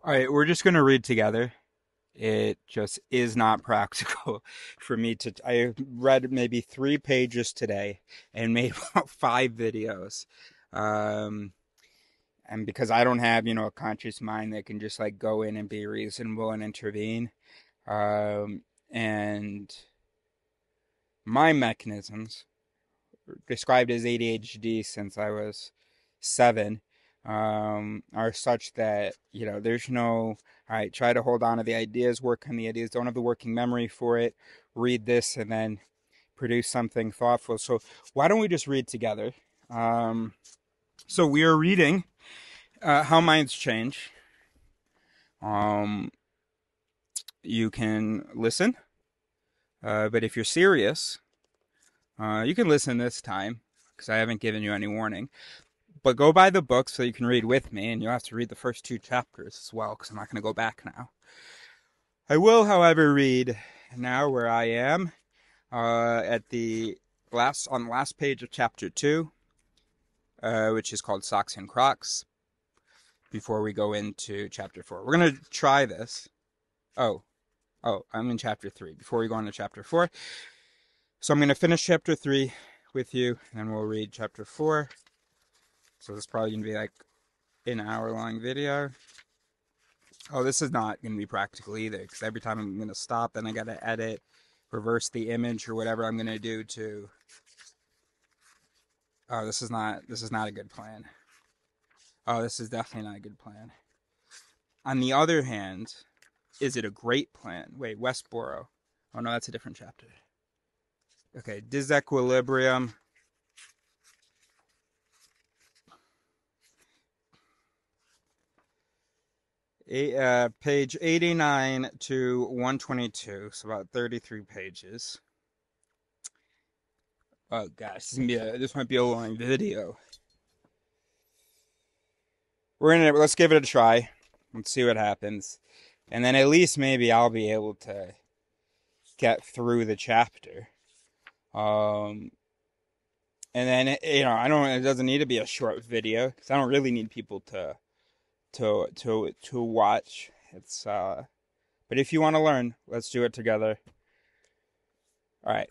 All right, we're just going to read together. It just is not practical for me to. I read maybe 3 pages today and made about 5 videos. Um, and because I don't have, a conscious mind that can just like go in and be reasonable and intervene. And my mechanisms, described as ADHD since I was 7, are such that, there's no, all right, try to hold on to the ideas, work on the ideas, don't have the working memory for it, read this, and then produce something thoughtful. So why don't we just read together? So we are reading How Minds Change. Um, you can listen, but if you're serious, you can listen this time because I haven't given you any warning. But go buy the book so you can read with me, and you'll have to read the first 2 chapters as well, because I'm not going to go back now. I will, however, read now where I am at the on the last page of chapter 2, which is called Socks and Crocs, before we go into chapter 4. We're going to try this. Oh, I'm in chapter 3, before we go on to chapter 4. So I'm going to finish chapter 3 with you, and then we'll read chapter 4. So this is probably going to be like an hour-long video. Oh, this is not going to be practical either, because every time I'm going to stop, then I got to edit, reverse the image, or whatever I'm going to do to... Oh, this is not a good plan. Oh, this is definitely not a good plan. On the other hand, is it a great plan? Wait, Westboro. Oh no, that's a different chapter. Okay, Disequilibrium. Page 89 to 122, so about 33 pages. Oh gosh, this might be a long video. Let's give it a try. Let's see what happens. And then at least maybe I'll be able to get through the chapter. And then, it doesn't need to be a short video, because I don't really need people to watch. But if you want to learn, let's do it together. All right,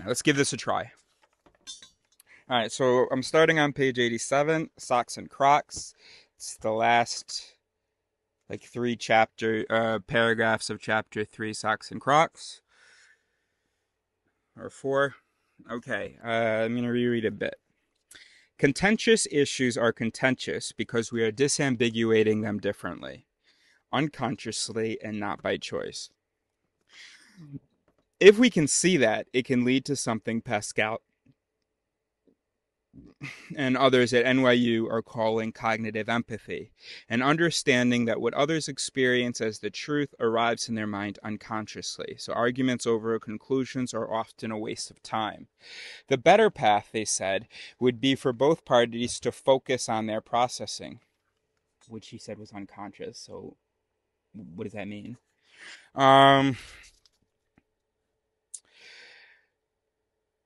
let's give this a try. All right, so I'm starting on page 87, Socks and Crocs. It's the last, 3 paragraphs of chapter 3, Socks and Crocs. Or 4. Okay, I'm going to reread a bit. Contentious issues are contentious because we are disambiguating them differently, unconsciously and not by choice. If we can see that, it can lead to something Pascal and others at NYU are calling cognitive empathy, an understanding that what others experience as the truth arrives in their mind unconsciously, so arguments over conclusions are often a waste of time. The better path, they said, would be for both parties to focus on their processing, which he said was unconscious, so what does that mean?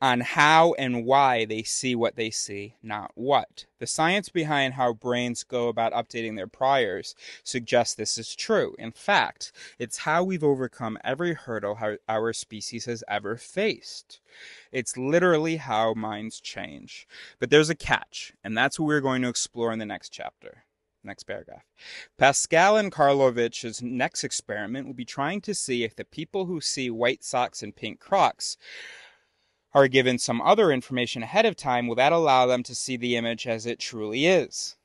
On how and why they see what they see, not what. The science behind how brains go about updating their priors suggests this is true. In fact, it's how we've overcome every hurdle our species has ever faced. It's literally how minds change. But there's a catch, and that's what we're going to explore in the next chapter. Next paragraph. Pascal and Karlovich's next experiment will be trying to see if the people who see white socks and pink Crocs are given some other information ahead of time, will that allow them to see the image as it truly is?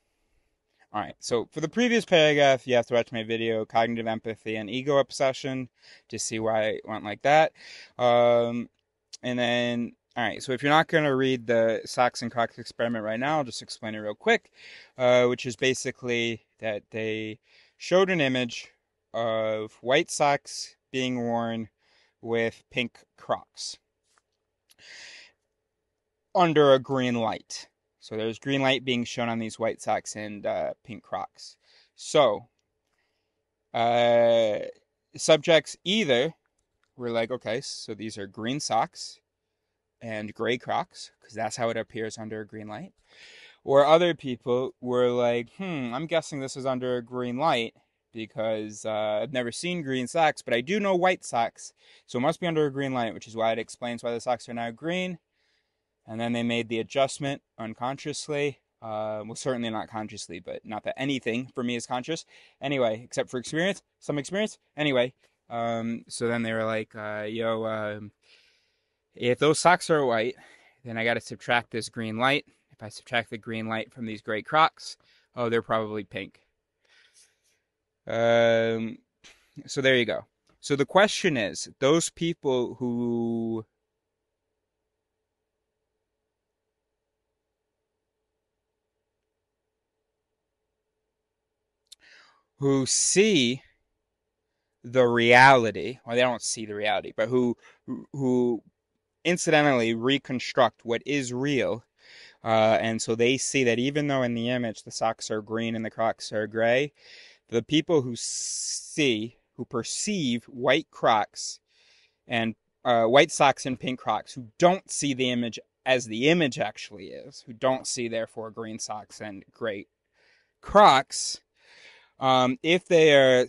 All right, so for the previous paragraph, you have to watch my video, Cognitive Empathy and Ego Obsession, to see why it went like that. And then, all right, so if you're not going to read the Socks and Crocs experiment right now, I'll just explain it real quick, which is basically that they showed an image of white socks being worn with pink Crocs under a green light. So there's green light being shown on these white socks and pink Crocs. So subjects either were like, okay, so these are green socks and gray Crocs, because that's how it appears under a green light. Or other people were like, I'm guessing this is under a green light, because I've never seen green socks, but I do know white socks, so it must be under a green light, which is why it explains why the socks are now green. And then they made the adjustment unconsciously. Well, certainly not consciously, but not that anything for me is conscious. Anyway, except for experience, some experience. Anyway, so then they were like, if those socks are white, then I got to subtract this green light. If I subtract the green light from these gray Crocs, oh, they're probably pink. So there you go. So the question is, those people who see the reality, or they don't see the reality, but who incidentally reconstruct what is real. And so they see that even though in the image the socks are green and the Crocs are gray, the people who perceive white Crocs and white socks and pink Crocs, who don't see the image as the image actually is, who don't see therefore green socks and gray Crocs, if they are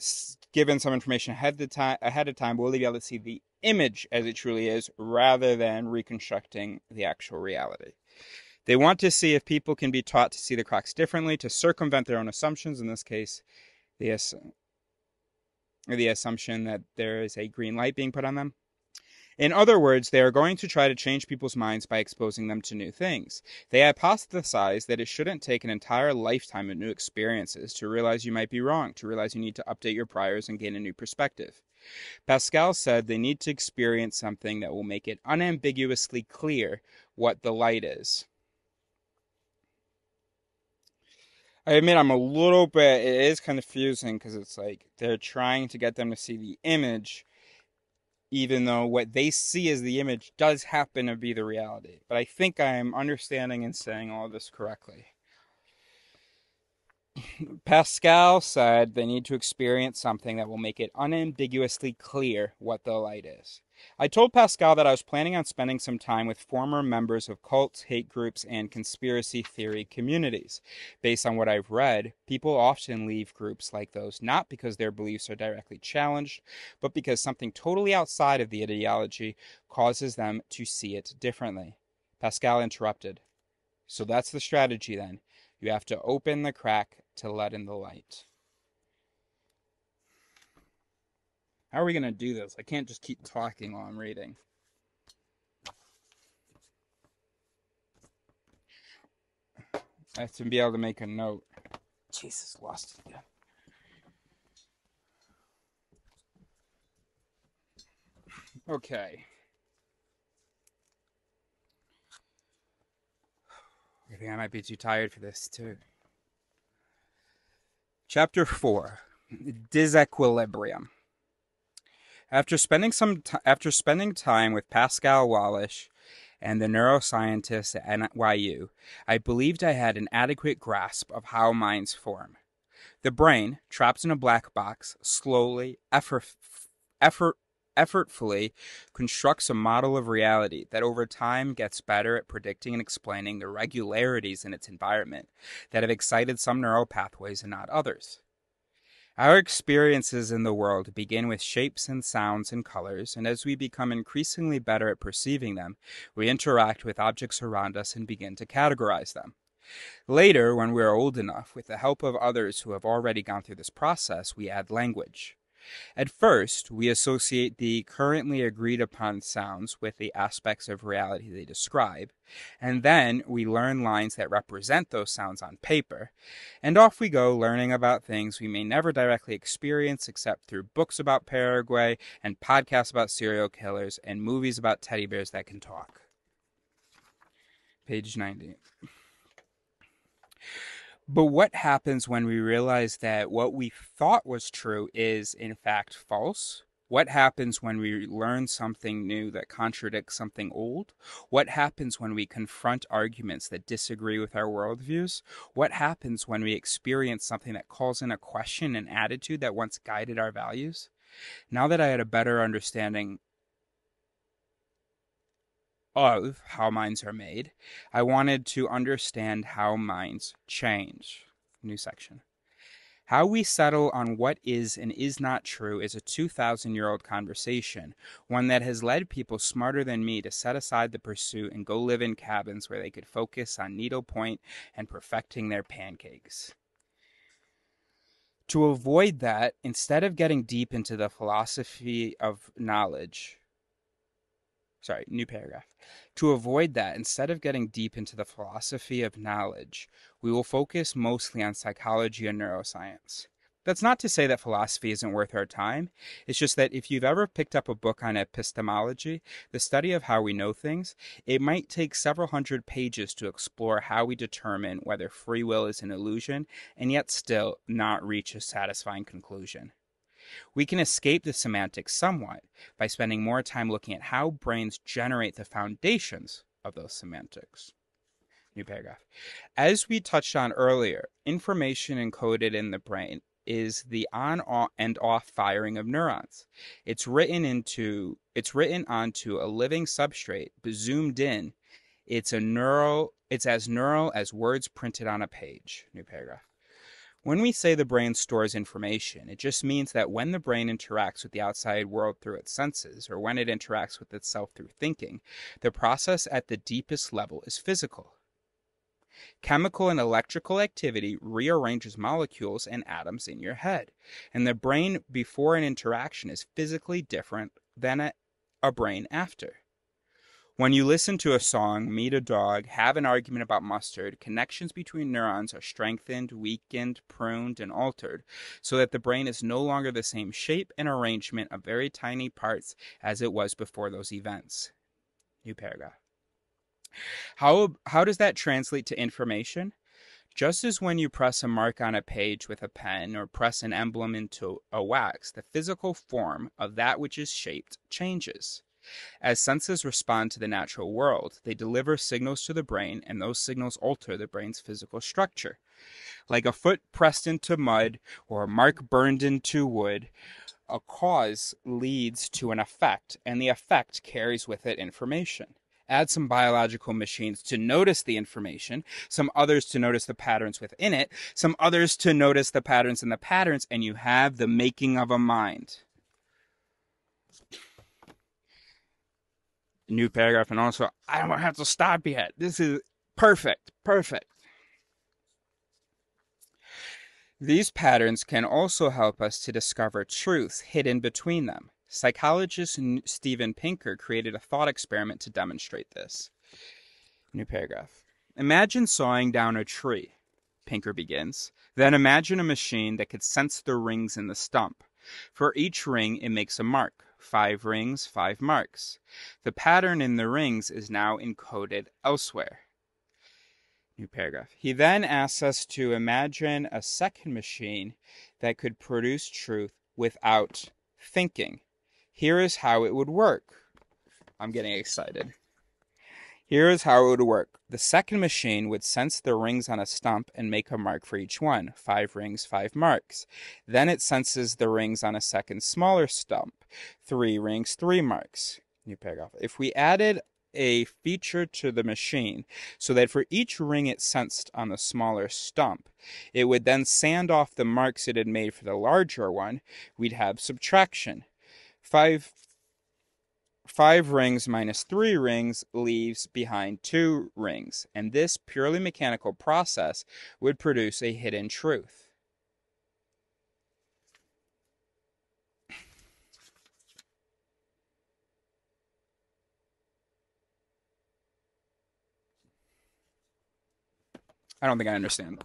given some information ahead of time, will they be able to see the image as it truly is rather than reconstructing the actual reality? They want to see if people can be taught to see the Crocs differently, to circumvent their own assumptions, in this case, the assumption that there is a green light being put on them. In other words, they are going to try to change people's minds by exposing them to new things. They hypothesize that it shouldn't take an entire lifetime of new experiences to realize you might be wrong, to realize you need to update your priors and gain a new perspective. Pascal said they need to experience something that will make it unambiguously clear what the light is. I admit I'm a little bit, it is confusing because it's like they're trying to get them to see the image, even though what they see as the image does happen to be the reality. But I think I'm understanding and saying all this correctly. Pascal said they need to experience something that will make it unambiguously clear what the light is. I told Pascal that I was planning on spending some time with former members of cults, hate groups, and conspiracy theory communities. Based on what I've read, people often leave groups like those not because their beliefs are directly challenged, but because something totally outside of the ideology causes them to see it differently. Pascal interrupted. So that's the strategy then. You have to open the crack to let in the light. How are we going to do this? I can't just keep talking while I'm reading. I have to be able to make a note. Jesus, lost it again. Okay. I think I might be too tired for this, too. Chapter 4. Disequilibrium. After spending time with Pascal Wallish and the neuroscientists at NYU, I believed I had an adequate grasp of how minds form. The brain, trapped in a black box, slowly, effortfully constructs a model of reality that over time gets better at predicting and explaining the regularities in its environment that have excited some neural pathways and not others. Our experiences in the world begin with shapes and sounds and colors, and as we become increasingly better at perceiving them, we interact with objects around us and begin to categorize them. Later, when we are old enough, with the help of others who have already gone through this process, we add language. At first, we associate the currently agreed upon sounds with the aspects of reality they describe, and then we learn lines that represent those sounds on paper, and off we go learning about things we may never directly experience except through books about Paraguay and podcasts about serial killers and movies about teddy bears that can talk. Page 90. But what happens when we realize that what we thought was true is, in fact, false? What happens when we learn something new that contradicts something old? What happens when we confront arguments that disagree with our worldviews? What happens when we experience something that calls into question an attitude that once guided our values? Now that I had a better understanding of how minds are made, I wanted to understand how minds change. New section. How we settle on what is and is not true is a 2,000-year-old conversation, one that has led people smarter than me to set aside the pursuit and go live in cabins where they could focus on needlepoint and perfecting their pancakes. To avoid that, instead of getting deep into the philosophy of knowledge, sorry, new paragraph. To avoid that, instead of getting deep into the philosophy of knowledge, we will focus mostly on psychology and neuroscience. That's not to say that philosophy isn't worth our time. It's just that if you've ever picked up a book on epistemology, the study of how we know things, it might take several hundred pages to explore how we determine whether free will is an illusion and yet still not reach a satisfying conclusion. We can escape the semantics somewhat by spending more time looking at how brains generate the foundations of those semantics. New paragraph. As we touched on earlier, information encoded in the brain is the on and off firing of neurons. It's written onto a living substrate, but zoomed in, it's as neural as words printed on a page. New paragraph. When we say the brain stores information, it just means that when the brain interacts with the outside world through its senses, or when it interacts with itself through thinking, the process at the deepest level is physical. Chemical and electrical activity rearranges molecules and atoms in your head, and the brain before an interaction is physically different than a brain after. When you listen to a song, meet a dog, have an argument about mustard, connections between neurons are strengthened, weakened, pruned, and altered, so that the brain is no longer the same shape and arrangement of very tiny parts as it was before those events. New paragraph. How does that translate to information? Just as when you press a mark on a page with a pen or press an emblem into a wax, the physical form of that which is shaped changes. As senses respond to the natural world, they deliver signals to the brain, and those signals alter the brain's physical structure. Like a foot pressed into mud or a mark burned into wood, a cause leads to an effect, and the effect carries with it information. Add some biological machines to notice the information, some others to notice the patterns within it, some others to notice the patterns in the patterns, and you have the making of a mind. New paragraph, and also, I don't have to stop yet. This is perfect. These patterns can also help us to discover truths hidden between them. Psychologist Steven Pinker created a thought experiment to demonstrate this. New paragraph. Imagine sawing down a tree, Pinker begins. Then imagine a machine that could sense the rings in the stump. For each ring, it makes a mark. 5 rings, 5 marks. The pattern in the rings is now encoded elsewhere. New paragraph. He then asks us to imagine a second machine that could produce truth without thinking. Here is how it would work. I'm getting excited. Here is how it would work. The second machine would sense the rings on a stump and make a mark for each one. 5 rings, 5 marks. Then it senses the rings on a second smaller stump. 3 rings, 3 marks. New paragraph. If we added a feature to the machine so that for each ring it sensed on the smaller stump, it would then sand off the marks it had made for the larger one, we'd have subtraction. 5 rings minus 3 rings leaves behind 2 rings, and this purely mechanical process would produce a hidden truth. I don't think I understand.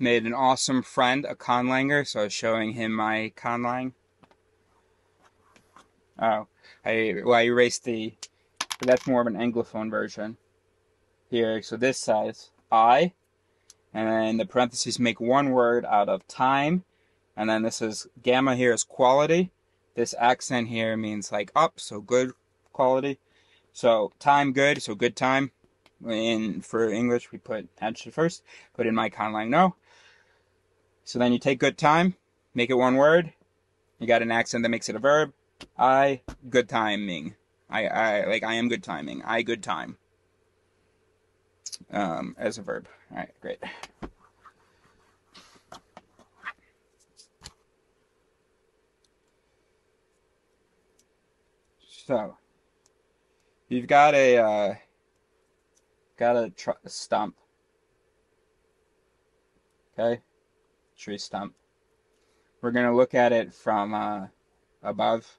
Made an awesome friend, a conlanger, so I was showing him my conlang. Oh, I erased but that's more of an anglophone version. Here, so this says I, and then the parentheses make one word out of time, and then this is gamma here is quality. This accent here means like up, so good quality. So time good, so good time. For English, we put adjective first. Put in my conlang no. So then you take good time, make it one word, You got an accent that makes it a verb. I, good timing. I am good timing. I, good time. As a verb. All right, great. So, you've got a stump. Okay, tree stump. We're gonna look at it from above.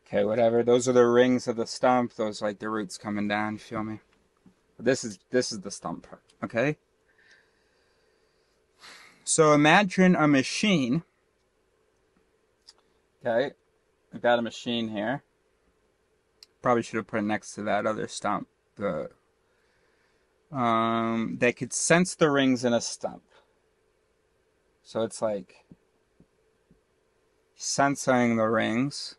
Okay, whatever. Those are the rings of the stump. Those like the roots coming down. You feel me? This is the stump part. Okay. So imagine a machine. Okay, I've got a machine here. Probably should have put it next to that other stump. The that could sense the rings in a stump. So it's like sensing the rings.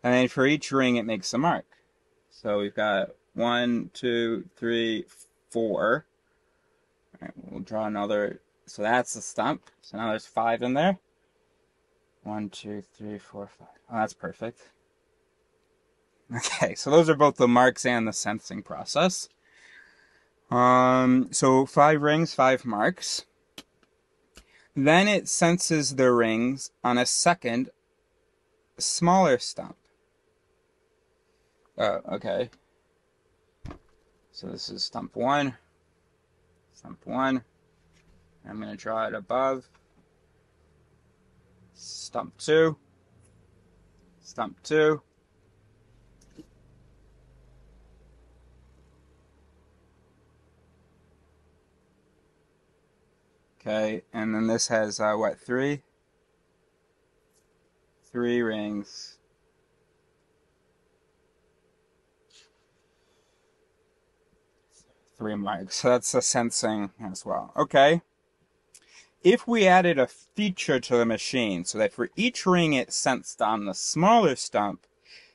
And then for each ring, it makes a mark. So we've got 1, 2, 3, 4. All right, we'll draw another. So that's the stump. So now there's 5 in there. 1, 2, 3, 4, 5. Oh, that's perfect. Okay, so those are both the marks and the sensing process. So 5 rings, 5 marks. Then it senses the rings on a second, smaller stump. Oh, okay. So this is stump 1. Stump 1. I'm going to draw it above. Stump 2. Stump 2. Okay, and then this has, what, 3? 3 rings. 3 marks. So that's the sensing as well. Okay. If we added a feature to the machine so that for each ring it sensed on the smaller stump,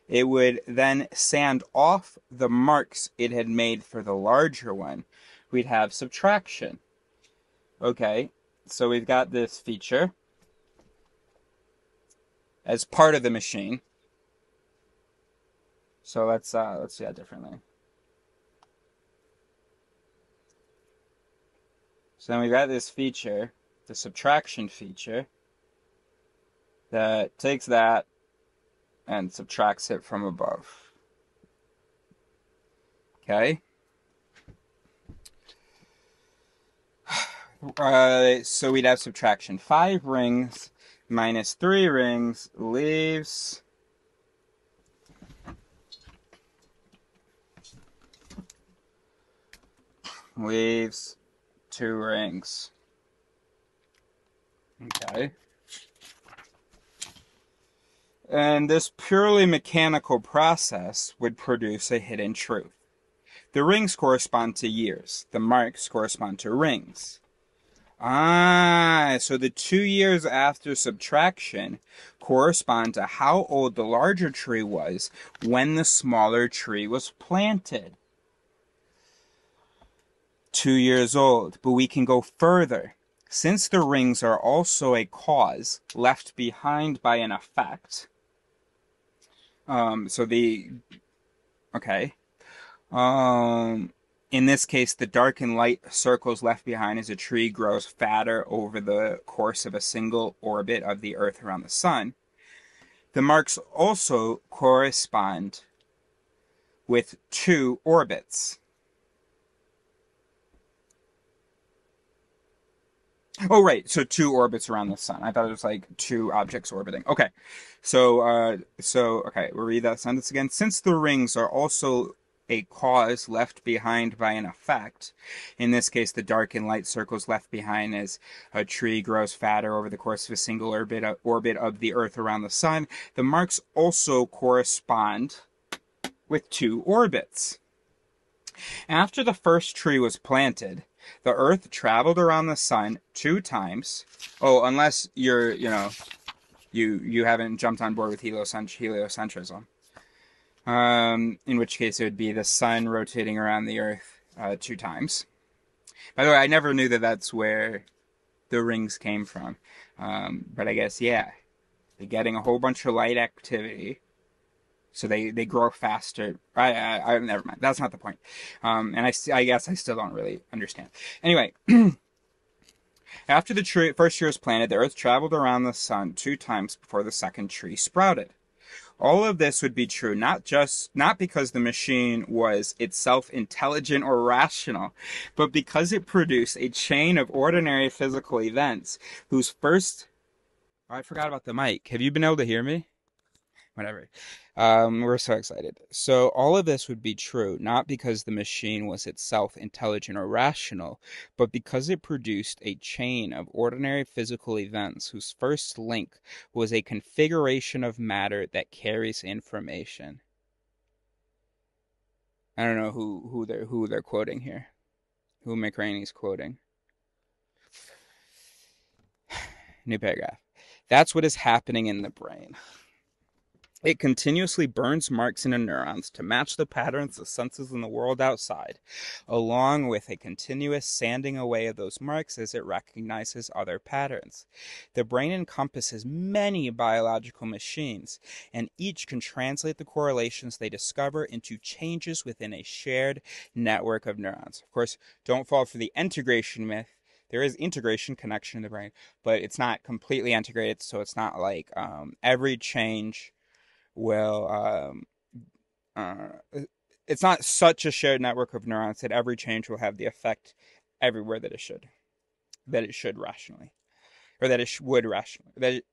it would then sand off the marks it had made for the larger one, we'd have subtraction. Okay, so we've got this feature as part of the machine. So let's do that differently. So then we've got this feature, the subtraction feature, that takes that and subtracts it from above. Okay? So we'd have subtraction. 5 rings minus 3 rings leaves 2 rings. Okay. And this purely mechanical process would produce a hidden truth. The rings correspond to years. The marks correspond to rings. So the 2 years after subtraction correspond to how old the larger tree was when the smaller tree was planted. 2 years old. But we can go further. Since the rings are also a cause left behind by an effect. In this case, the dark and light circles left behind as a tree grows fatter over the course of a single orbit of the Earth around the Sun. The marks also correspond with 2 orbits. Oh, right. So 2 orbits around the sun. I thought it was like 2 objects orbiting. Okay. Okay, we'll read that sentence again. Since the rings are also a cause left behind by an effect, in this case, the dark and light circles left behind as a tree grows fatter over the course of a single orbit of the Earth around the sun, the marks also correspond with 2 orbits. After the first tree was planted, the Earth traveled around the sun 2 times. Oh, unless you haven't jumped on board with heliocentrism. In which case it would be the sun rotating around the Earth 2 times. By the way, I never knew that that's where the rings came from. But I guess, yeah, they're getting a whole bunch of light activity, so they grow faster. Never mind. That's not the point. And I guess I still don't really understand. Anyway, after the first tree was planted, the Earth traveled around the sun 2 times before the second tree sprouted. All of this would be true, not because the machine was itself intelligent or rational, but because it produced a chain of ordinary physical events whose first... Oh, I forgot about the mic. Have you been able to hear me? Whatever. We're so excited. So all of this would be true, not because the machine was itself intelligent or rational, but because it produced a chain of ordinary physical events whose first link was a configuration of matter that carries information. I don't know who they're quoting here. Who McRaney's quoting. New paragraph. That's what is happening in the brain. It continuously burns marks into neurons to match the patterns of senses in the world outside, along with a continuous sanding away of those marks as it recognizes other patterns. The brain encompasses many biological machines, and each can translate the correlations they discover into changes within a shared network of neurons. Of course, don't fall for the integration myth. There is integration connection in the brain, but it's not completely integrated, so it's not like every change will it's not such a shared network of neurons that every change will have the effect everywhere that it should rationally, or that it would rationally.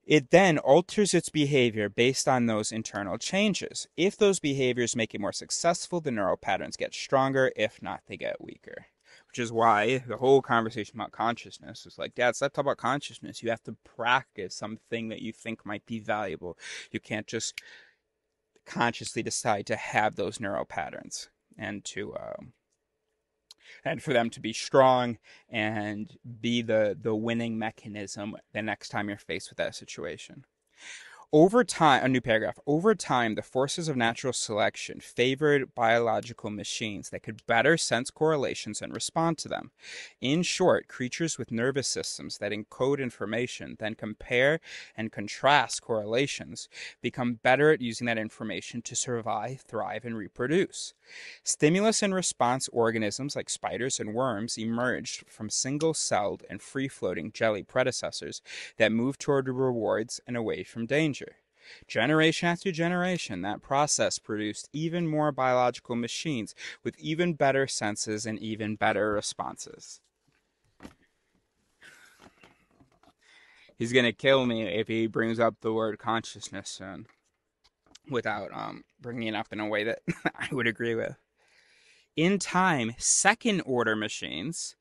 It then alters its behavior based on those internal changes. If those behaviors make it more successful, the neural patterns get stronger. If not, they get weaker. Which is why the whole conversation about consciousness is like, Dad, stop talking about consciousness. You have to practice something that you think might be valuable. You can't just consciously decide to have those neural patterns and for them to be strong and be the winning mechanism the next time you're faced with that situation. Over time, a new paragraph. Over time, the forces of natural selection favored biological machines that could better sense correlations and respond to them. In short, creatures with nervous systems that encode information, then compare and contrast correlations, become better at using that information to survive, thrive, and reproduce. Stimulus and response organisms like spiders and worms emerged from single-celled and free-floating jelly predecessors that moved toward rewards and away from danger. Generation after generation, that process produced even more biological machines with even better senses and even better responses. He's going to kill me if he brings up the word consciousness soon without bringing it up in a way that I would agree with. In time, second-order machines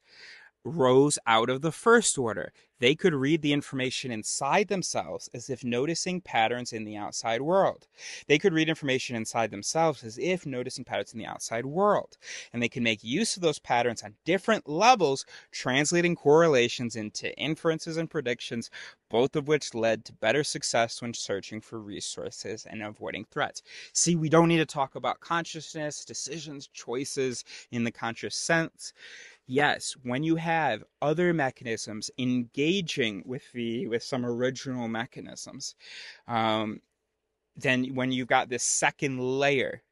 rose out of the first order. They could read the information inside themselves as if noticing patterns in the outside world. They could read information inside themselves as if noticing patterns in the outside world. And they can make use of those patterns on different levels, translating correlations into inferences and predictions, both of which led to better success when searching for resources and avoiding threats. See, we don't need to talk about consciousness, decisions, choices in the conscious sense. Yes, when you have other mechanisms engaging with some original mechanisms, then when you've got this second layer,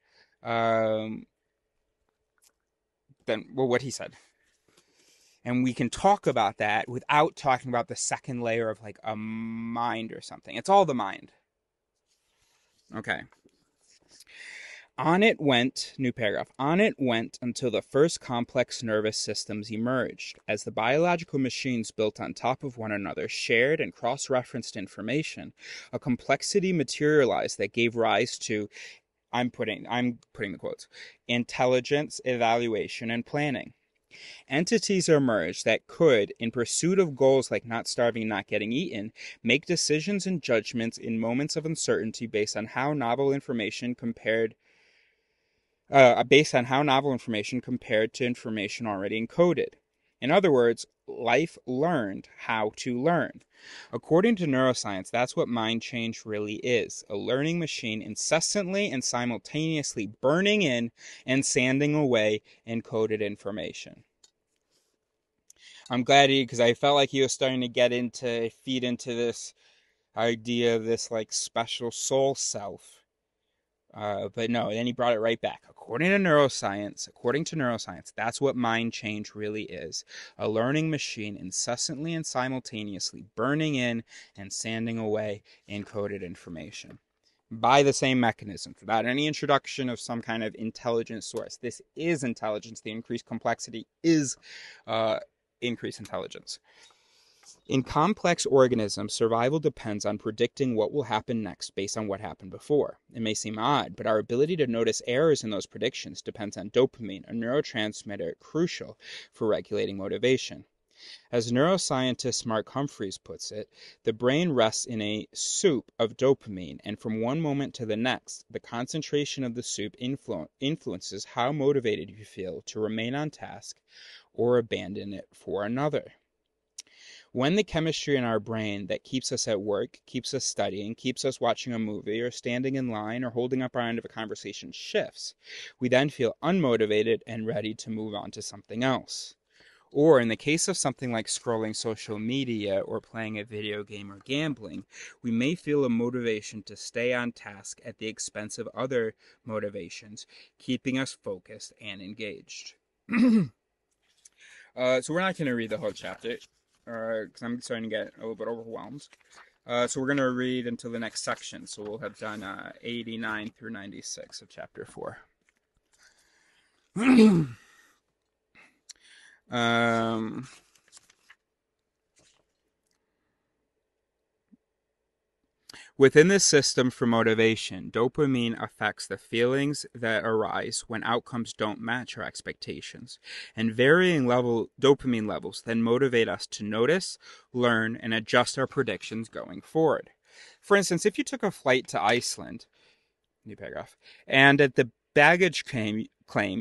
then what he said, and we can talk about that without talking about the second layer of like a mind or something. It's all the mind. Okay. On it went, new paragraph, on it went until the first complex nervous systems emerged. As the biological machines built on top of one another shared and cross-referenced information, a complexity materialized that gave rise to, I'm putting the quotes, intelligence, evaluation, and planning. Entities emerged that could, in pursuit of goals like not starving and not getting eaten, make decisions and judgments in moments of uncertainty based on how novel information compared to information already encoded. In other words, life learned how to learn. According to neuroscience, that's what mind change really is: a learning machine incessantly and simultaneously burning in and sanding away encoded information. I'm glad because I felt like he was starting to feed into this idea of this like special soul self. But no, then he brought it right back. According to neuroscience, that's what mind change really is: a learning machine incessantly and simultaneously burning in and sanding away encoded information by the same mechanisms, without any introduction of some kind of intelligent source. This is intelligence. The increased complexity is increased intelligence. In complex organisms, survival depends on predicting what will happen next based on what happened before. It may seem odd, but our ability to notice errors in those predictions depends on dopamine, a neurotransmitter crucial for regulating motivation. As neuroscientist Mark Humphreys puts it, the brain rests in a soup of dopamine, and from one moment to the next, the concentration of the soup influences how motivated you feel to remain on task or abandon it for another. When the chemistry in our brain that keeps us at work, keeps us studying, keeps us watching a movie or standing in line or holding up our end of a conversation shifts, we then feel unmotivated and ready to move on to something else. Or in the case of something like scrolling social media or playing a video game or gambling, we may feel a motivation to stay on task at the expense of other motivations, keeping us focused and engaged. So we're not going to read the whole chapter, because I'm starting to get a little bit overwhelmed. So we're going to read until the next section. So we'll have done 89 through 96 of chapter 4. Within this system for motivation, dopamine affects the feelings that arise when outcomes don't match our expectations, and varying dopamine levels then motivate us to notice, learn, and adjust our predictions going forward. For instance, if you took a flight to Iceland, new paragraph, and at the baggage claim,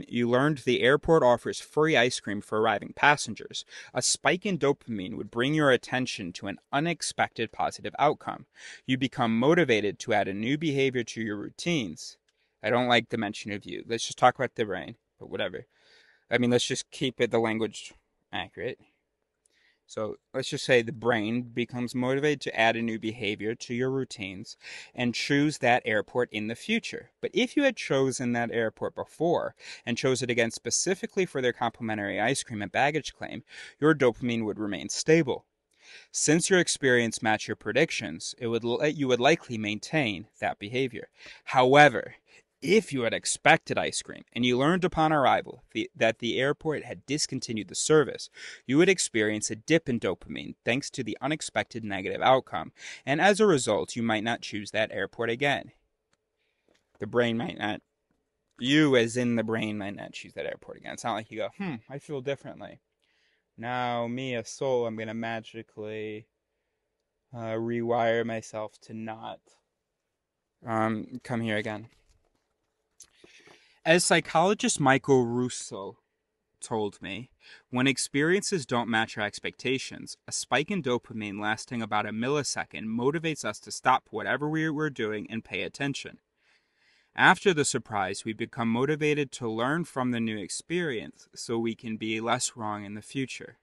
you learned the airport offers free ice cream for arriving passengers, a spike in dopamine would bring your attention to an unexpected positive outcome. You become motivated to add a new behavior to your routines. I don't like the mention of you. Let's just talk about the brain, but whatever. I mean, let's just keep the language accurate. So let's just say the brain becomes motivated to add a new behavior to your routines and choose that airport in the future. But if you had chosen that airport before and chose it again specifically for their complimentary ice cream and baggage claim, your dopamine would remain stable. Since your experience matched your predictions, you would likely maintain that behavior. However, if you had expected ice cream and you learned upon arrival that the airport had discontinued the service, you would experience a dip in dopamine thanks to the unexpected negative outcome, and as a result, you might not choose that airport again. The brain might not, you as in the brain might not choose that airport again. It's not like you go, I feel differently. Now, me, a soul, I'm going to magically rewire myself to not come here again. As psychologist Michael Russo told me, when experiences don't match our expectations, a spike in dopamine lasting about a millisecond motivates us to stop whatever we're doing and pay attention. After the surprise, we become motivated to learn from the new experience so we can be less wrong in the future.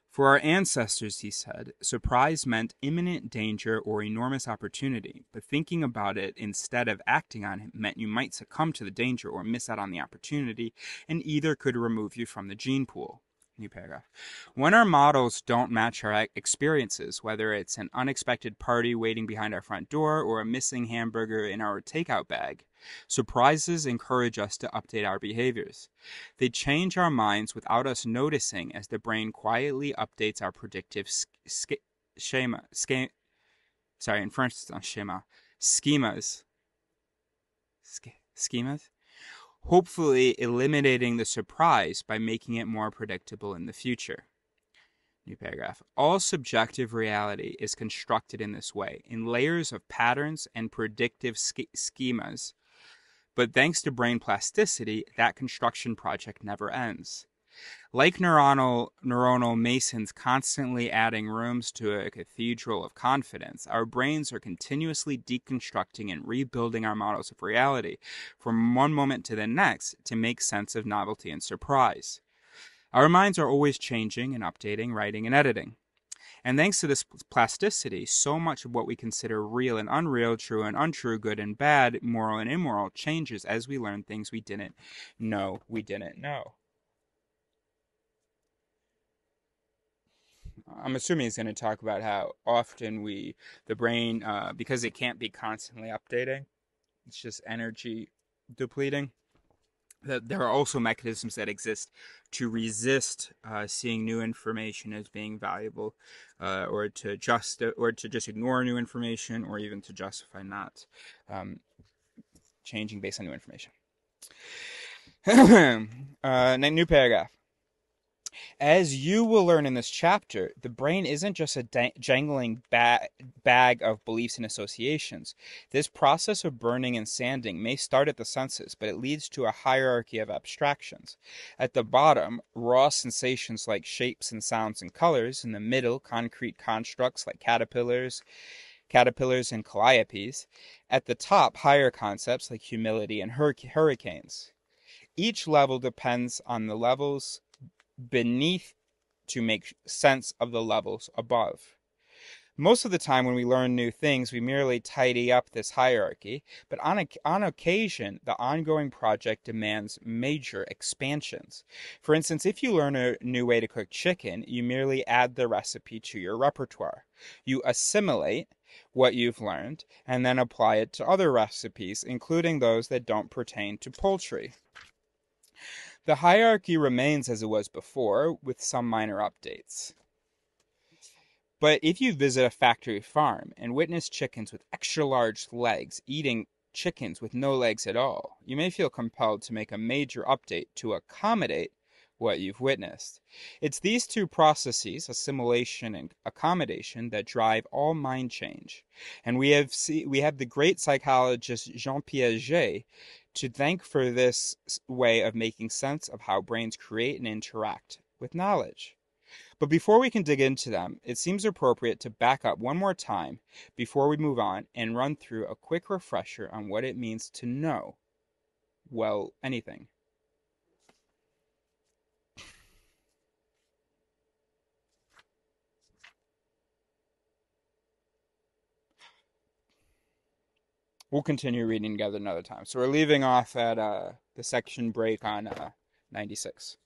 For our ancestors, he said, surprise meant imminent danger or enormous opportunity, but thinking about it instead of acting on it meant you might succumb to the danger or miss out on the opportunity, and either could remove you from the gene pool. New paragraph. When our models don't match our experiences, whether it's an unexpected party waiting behind our front door or a missing hamburger in our takeout bag, surprises encourage us to update our behaviors. They change our minds without us noticing as the brain quietly updates our predictive schemas. Hopefully eliminating the surprise by making it more predictable in the future. New paragraph. All subjective reality is constructed in this way, in layers of patterns and predictive schemas. But thanks to brain plasticity, that construction project never ends. Like neuronal masons constantly adding rooms to a cathedral of confidence, our brains are continuously deconstructing and rebuilding our models of reality from one moment to the next to make sense of novelty and surprise. Our minds are always changing and updating, writing, and editing. And thanks to this plasticity, so much of what we consider real and unreal, true and untrue, good and bad, moral and immoral changes as we learn things we didn't know we didn't know. I'm assuming he's going to talk about how often the brain, because it can't be constantly updating, it's just energy depleting. That there are also mechanisms that exist to resist seeing new information as being valuable, or to just ignore new information, or even to justify not um, changing based on new information. New paragraph. As you will learn in this chapter, the brain isn't just a jangling bag of beliefs and associations. This process of burning and sanding may start at the senses, but it leads to a hierarchy of abstractions. At the bottom, raw sensations like shapes and sounds and colors. In the middle, concrete constructs like caterpillars and calliopes. At the top, higher concepts like humility and hurricanes. Each level depends on the levels beneath to make sense of the levels above. Most of the time when we learn new things, we merely tidy up this hierarchy, but on occasion, the ongoing project demands major expansions. For instance, if you learn a new way to cook chicken, you merely add the recipe to your repertoire. You assimilate what you've learned and then apply it to other recipes, including those that don't pertain to poultry. The hierarchy remains as it was before, with some minor updates. But if you visit a factory farm and witness chickens with extra large legs eating chickens with no legs at all, you may feel compelled to make a major update to accommodate what you've witnessed. It's these two processes, assimilation and accommodation, that drive all mind change. And we have the great psychologist Jean Piaget to thank for this way of making sense of how brains create and interact with knowledge. But before we can dig into them, it seems appropriate to back up one more time before we move on and run through a quick refresher on what it means to know, well, anything. We'll continue reading together another time. So we're leaving off at the section break on 96.